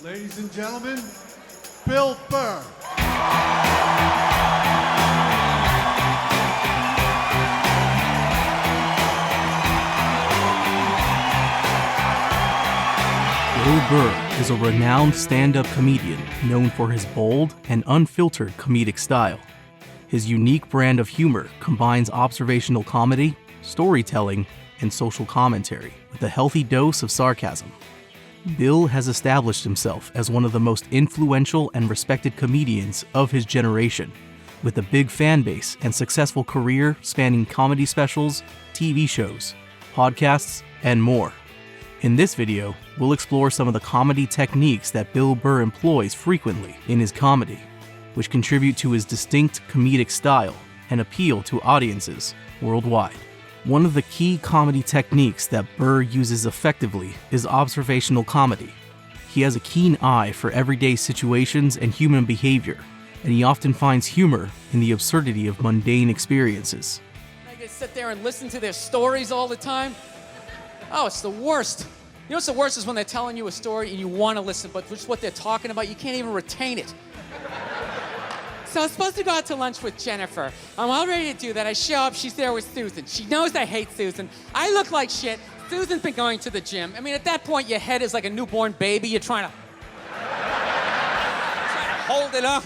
Ladies and gentlemen, Bill Burr. Bill Burr is a renowned stand-up comedian known for his bold and unfiltered comedic style. His unique brand of humor combines observational comedy, storytelling, and social commentary with a healthy dose of sarcasm. Bill has established himself as one of the most influential and respected comedians of his generation, with a big fan base and successful career spanning comedy specials, TV shows, podcasts, and more. In this video, we'll explore some of the comedy techniques that Bill Burr employs frequently in his comedy, which contribute to his distinct comedic style and appeal to audiences worldwide. One of the key comedy techniques that Burr uses effectively is observational comedy. He has a keen eye for everyday situations and human behavior, and he often finds humor in the absurdity of mundane experiences. I can sit there and listen to their stories all the time. Oh, it's the worst. You know what's the worst is when they're telling you a story and you want to listen, but just what they're talking about, you can't even retain it. So I'm supposed to go out to lunch with Jennifer. I'm all ready to do that. I show up, she's there with Susan. She knows I hate Susan. I look like shit. Susan's been going to the gym. I mean, at that point, your head is like a newborn baby. You're trying to hold it up.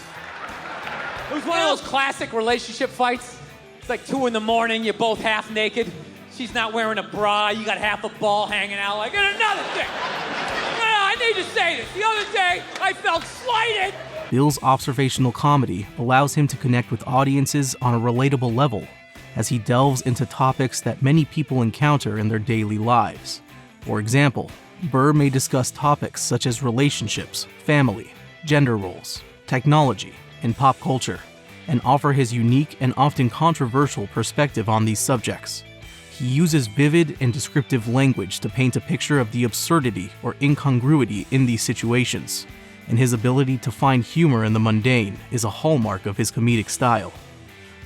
It was one of those classic relationship fights. It's like 2 a.m, you're both half naked. She's not wearing a bra, you got half a ball hanging out. Like, and another thing. I need to say this. The other day, I felt slighted. Bill's observational comedy allows him to connect with audiences on a relatable level as he delves into topics that many people encounter in their daily lives. For example, Burr may discuss topics such as relationships, family, gender roles, technology, and pop culture, and offer his unique and often controversial perspective on these subjects. He uses vivid and descriptive language to paint a picture of the absurdity or incongruity in these situations, and his ability to find humor in the mundane is a hallmark of his comedic style.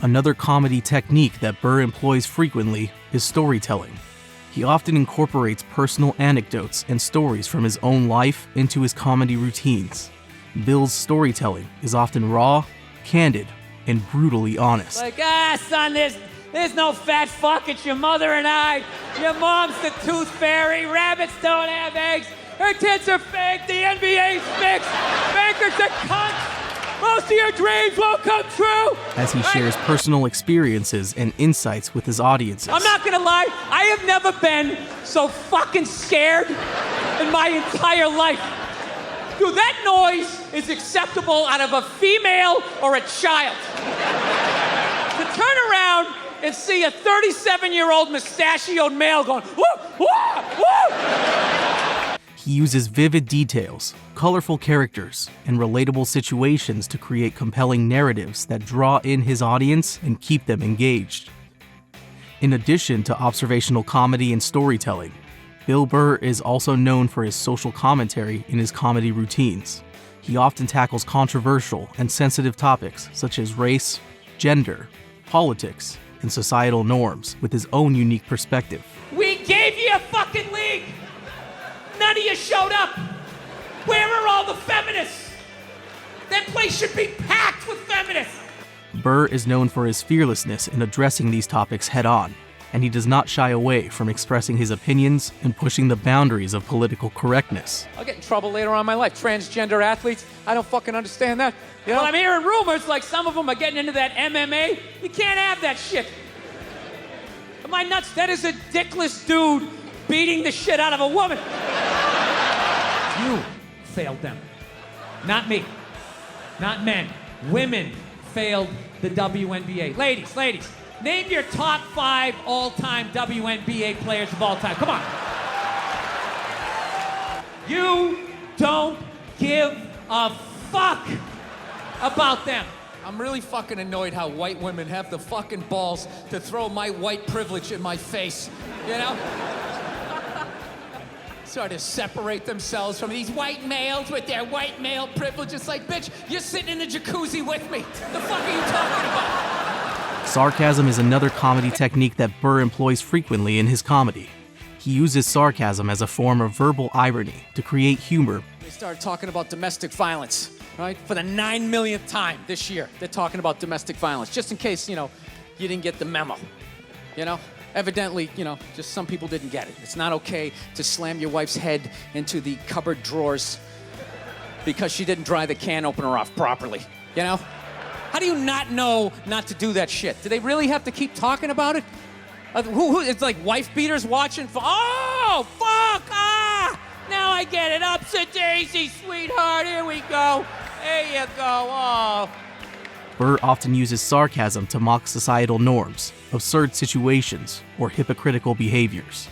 Another comedy technique that Burr employs frequently is storytelling. He often incorporates personal anecdotes and stories from his own life into his comedy routines. Bill's storytelling is often raw, candid, and brutally honest. Like, son, there's no fat fuck, it's your mother and I. Your mom's the tooth fairy, rabbits don't have eggs, her tits are fake, the NBA's fixed, bankers are cunts, most of your dreams won't come true. As he shares personal experiences and insights with his audiences. I'm not gonna lie, I have never been so fucking scared in my entire life. Dude, that noise is acceptable out of a female or a child. To turn around and see a 37-year-old mustachioed male going, woo, woo, woo! He uses vivid details, colorful characters, and relatable situations to create compelling narratives that draw in his audience and keep them engaged. In addition to observational comedy and storytelling, Bill Burr is also known for his social commentary in his comedy routines. He often tackles controversial and sensitive topics such as race, gender, politics, and societal norms with his own unique perspective. We gave you a fucking league! None of you showed up! Where are all the feminists? That place should be packed with feminists! Burr is known for his fearlessness in addressing these topics head-on, and he does not shy away from expressing his opinions and pushing the boundaries of political correctness. I'll get in trouble later on in my life. Transgender athletes, I don't fucking understand that. You know? Well, I'm hearing rumors like some of them are getting into that MMA. You can't have that shit. Am I nuts? That is a dickless dude beating the shit out of a woman. You failed them. Not me. Not men. Women failed the WNBA. Ladies, name your top 5 all-time WNBA players of all time. Come on. You don't give a fuck about them. I'm really fucking annoyed how white women have the fucking balls to throw my white privilege in my face, you know? Sort of separate themselves from these white males with their white male privilege. It's like, bitch, you're sitting in the jacuzzi with me. The fuck are you talking about? Sarcasm is another comedy technique that Burr employs frequently in his comedy. He uses sarcasm as a form of verbal irony to create humor. They started talking about domestic violence, right? For the 9 millionth time this year, they're talking about domestic violence, just in case, you didn't get the memo, Evidently, just some people didn't get it. It's not okay to slam your wife's head into the cupboard drawers because she didn't dry the can opener off properly, How do you not know not to do that shit? Do they really have to keep talking about it? It's like wife beaters watching. Oh, fuck! Now I get it. Upset daisy, sweetheart. Here we go. There you go. Oh. Burr often uses sarcasm to mock societal norms, absurd situations, or hypocritical behaviors.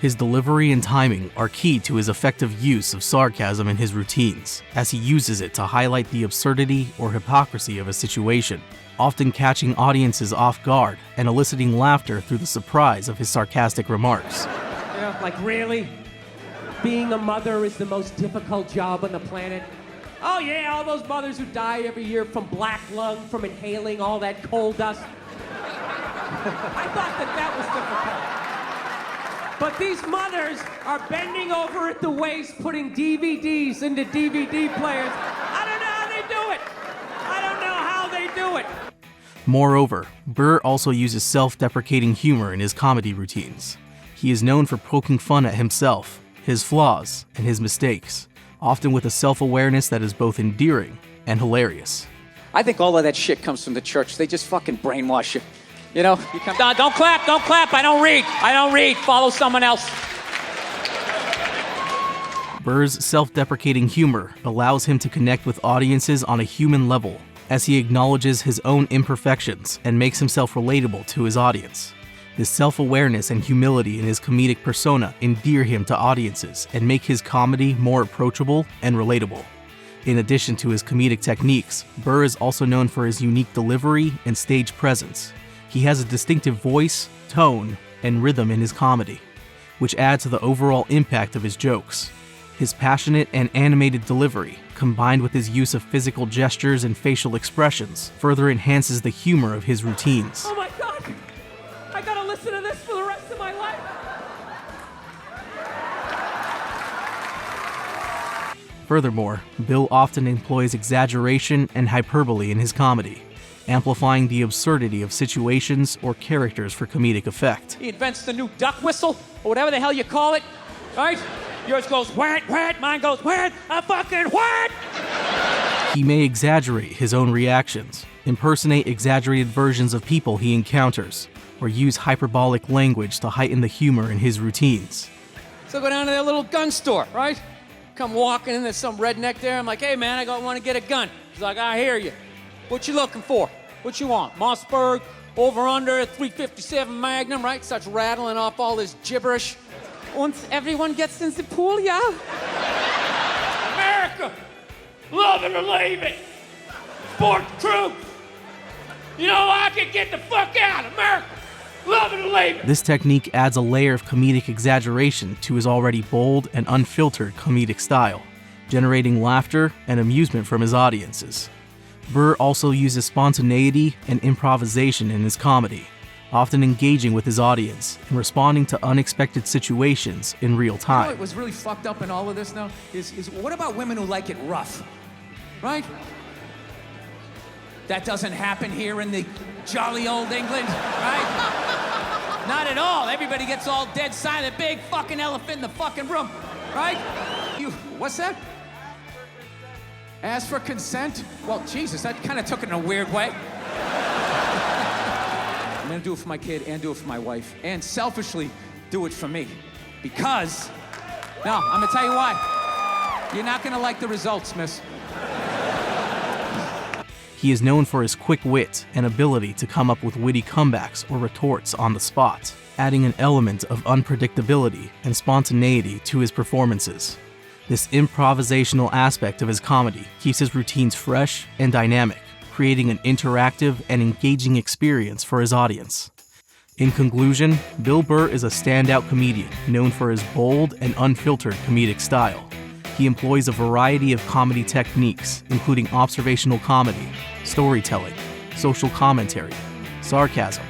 His delivery and timing are key to his effective use of sarcasm in his routines, as he uses it to highlight the absurdity or hypocrisy of a situation, often catching audiences off guard and eliciting laughter through the surprise of his sarcastic remarks. Like, really? Being a mother is the most difficult job on the planet? Oh yeah, all those mothers who die every year from black lung, from inhaling all that coal dust. I thought that was difficult. But these mothers are bending over at the waist, putting DVDs into DVD players. I don't know how they do it. I don't know how they do it. Moreover, Burr also uses self-deprecating humor in his comedy routines. He is known for poking fun at himself, his flaws, and his mistakes, often with a self-awareness that is both endearing and hilarious. I think all of that shit comes from the church. They just fucking brainwash you. You come, no, don't clap, I don't read, follow someone else. Burr's self-deprecating humor allows him to connect with audiences on a human level, as he acknowledges his own imperfections and makes himself relatable to his audience. This self-awareness and humility in his comedic persona endear him to audiences and make his comedy more approachable and relatable. In addition to his comedic techniques, Burr is also known for his unique delivery and stage presence. He has a distinctive voice, tone, and rhythm in his comedy, which adds to the overall impact of his jokes. His passionate and animated delivery, combined with his use of physical gestures and facial expressions, further enhances the humor of his routines. Oh my God! I gotta listen to this for the rest of my life! Furthermore, Bill often employs exaggeration and hyperbole in his comedy, amplifying the absurdity of situations or characters for comedic effect. He invents the new duck whistle, or whatever the hell you call it, right? Yours goes, what, mine goes, what, a fucking what? He may exaggerate his own reactions, impersonate exaggerated versions of people he encounters, or use hyperbolic language to heighten the humor in his routines. So I go down to that little gun store, right? Come walking in, there's some redneck there. I'm like, hey man, I want to get a gun. He's like, I hear you. What you looking for? What you want? Mossberg, over under, 357 Magnum, right? Starts rattling off all this gibberish. Once everyone gets in the pool, yeah? America, love it or leave it. Support the troops. I can get the fuck out. America, love it or leave it. This technique adds a layer of comedic exaggeration to his already bold and unfiltered comedic style, generating laughter and amusement from his audiences. Burr also uses spontaneity and improvisation in his comedy, often engaging with his audience and responding to unexpected situations in real time. What was really fucked up in all of this now is what about women who like it rough, right? That doesn't happen here in the jolly old England, right? Not at all. Everybody gets all dead silent. Big fucking elephant in the fucking room, right? What's that? Ask for consent? Well, Jesus, that kind of took it in a weird way. I'm gonna do it for my kid and do it for my wife, and selfishly do it for me. Because, no, I'm gonna tell you why. You're not gonna like the results, miss. He is known for his quick wit and ability to come up with witty comebacks or retorts on the spot, adding an element of unpredictability and spontaneity to his performances. This improvisational aspect of his comedy keeps his routines fresh and dynamic, creating an interactive and engaging experience for his audience. In conclusion, Bill Burr is a standout comedian known for his bold and unfiltered comedic style. He employs a variety of comedy techniques, including observational comedy, storytelling, social commentary, sarcasm,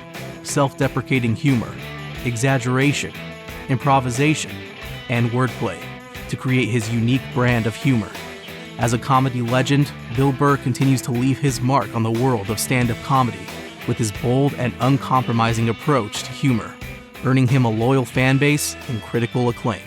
self-deprecating humor, exaggeration, improvisation, and wordplay to create his unique brand of humor. As a comedy legend, Bill Burr continues to leave his mark on the world of stand-up comedy with his bold and uncompromising approach to humor, earning him a loyal fan base and critical acclaim.